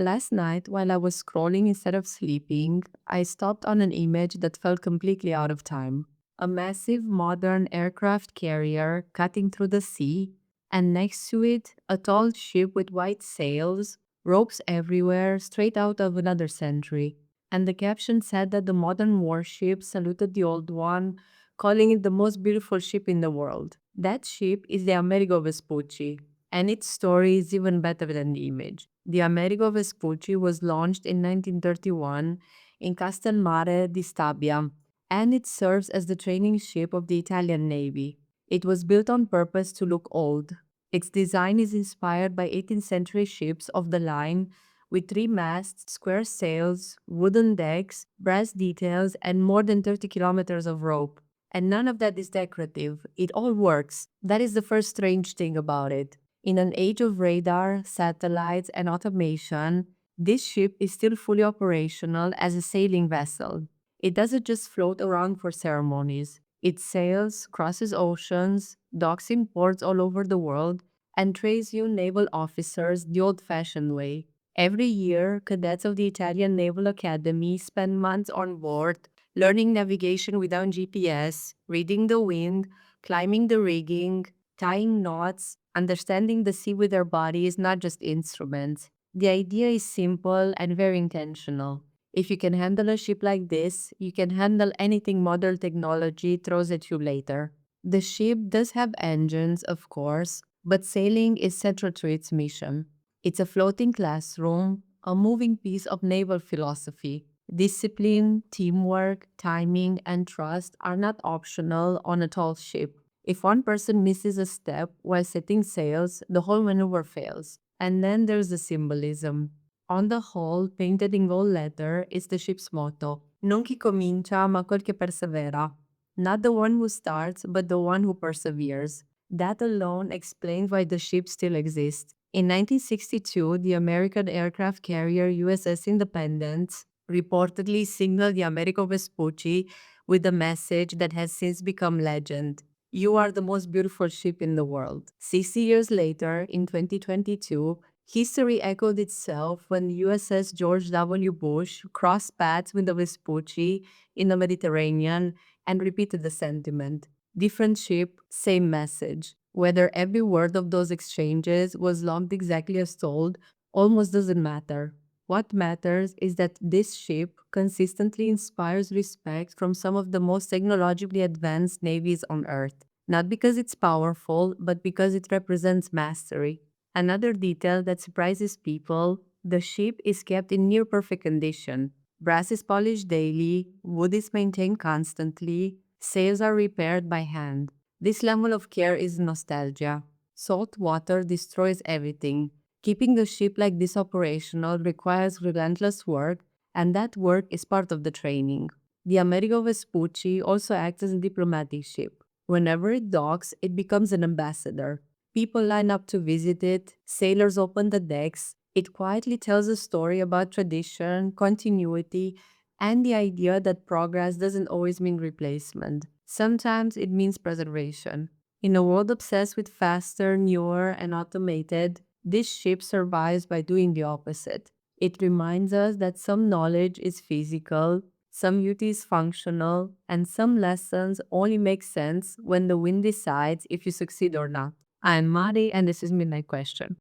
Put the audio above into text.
Last night, while I was scrolling instead of sleeping, I stopped on an image that felt completely out of time. A massive modern aircraft carrier cutting through the sea, and next to it, a tall ship with white sails, ropes everywhere, straight out of another century. And the caption said that the modern warship saluted the old one, calling it the most beautiful ship in the world. That ship is the Amerigo Vespucci, and its story is even better than the image. The Amerigo Vespucci was launched in 1931 in Castelmare di Stabia, and it serves as the training ship of the Italian Navy. It was built on purpose to look old. Its design is inspired by 18th century ships of the line with three masts, square sails, wooden decks, brass details, and more than 30 kilometers of rope. And none of that is decorative. It all works. That is the first strange thing about it. In an age of radar, satellites, and automation, this ship is still fully operational as a sailing vessel. It doesn't just float around for ceremonies. It sails, crosses oceans, docks in ports all over the world, and trains young naval officers the old fashioned way. Every year, cadets of the Italian Naval Academy spend months on board, learning navigation without GPS, reading the wind, climbing the rigging, tying knots, understanding the sea with their bodies, not just instruments. The idea is simple and very intentional. If you can handle a ship like this, you can handle anything modern technology throws at you later. The ship does have engines, of course, but sailing is central to its mission. It's a floating classroom, a moving piece of naval philosophy. Discipline, teamwork, timing, and trust are not optional on a tall ship. If one person misses a step while setting sails, the whole maneuver fails. And then there's the symbolism. On the hull, painted in gold letter, is the ship's motto: Non chi comincia, ma quel che persevera. Not the one who starts, but the one who perseveres. That alone explains why the ship still exists. In 1962, the American aircraft carrier USS Independence reportedly signaled the Amerigo Vespucci with a message that has since become legend. You are the most beautiful ship in the world. 60 years later, in 2022, history echoed itself when USS George W. Bush crossed paths with the Vespucci in the Mediterranean and repeated the sentiment. Different ship, same message. Whether every word of those exchanges was logged exactly as told almost doesn't matter. What matters is that this ship consistently inspires respect from some of the most technologically advanced navies on Earth, not because it's powerful, but because it represents mastery. Another detail that surprises people: the ship is kept in near perfect condition. Brass is polished daily, wood is maintained constantly, sails are repaired by hand. This level of care is nostalgia. Salt water destroys everything. Keeping the ship like this operational requires relentless work, and that work is part of the training. The Amerigo Vespucci also acts as a diplomatic ship. Whenever it docks, it becomes an ambassador. People line up to visit it, sailors open the decks. It quietly tells a story about tradition, continuity, and the idea that progress doesn't always mean replacement. Sometimes it means preservation. In a world obsessed with faster, newer, and automated, this ship survives by doing the opposite. It reminds us that some knowledge is physical, some beauty is functional, and some lessons only make sense when the wind decides if you succeed or not. I'm Mari, and this is Midnight Question.